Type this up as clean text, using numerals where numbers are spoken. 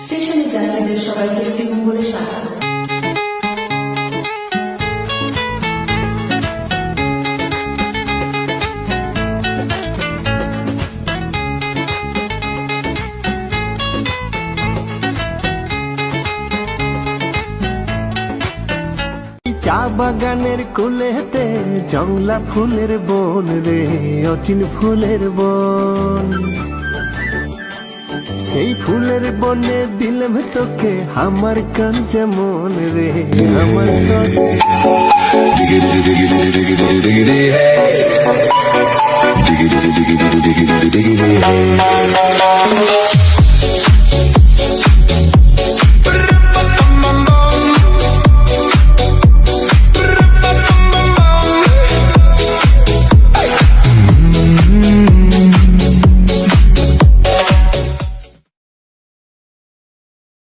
স্টেশনে যাত্রীদের সবাইকে শ্রীমঙ্গলে স্বাগত। চা বাগানের কোলেতে জংলা ফুলের বন রে, অচিন ফুলের বন। সেই ফুলের বনে দিলাম তোকে আমার কাঞ্চা মন রে, আমার Diggy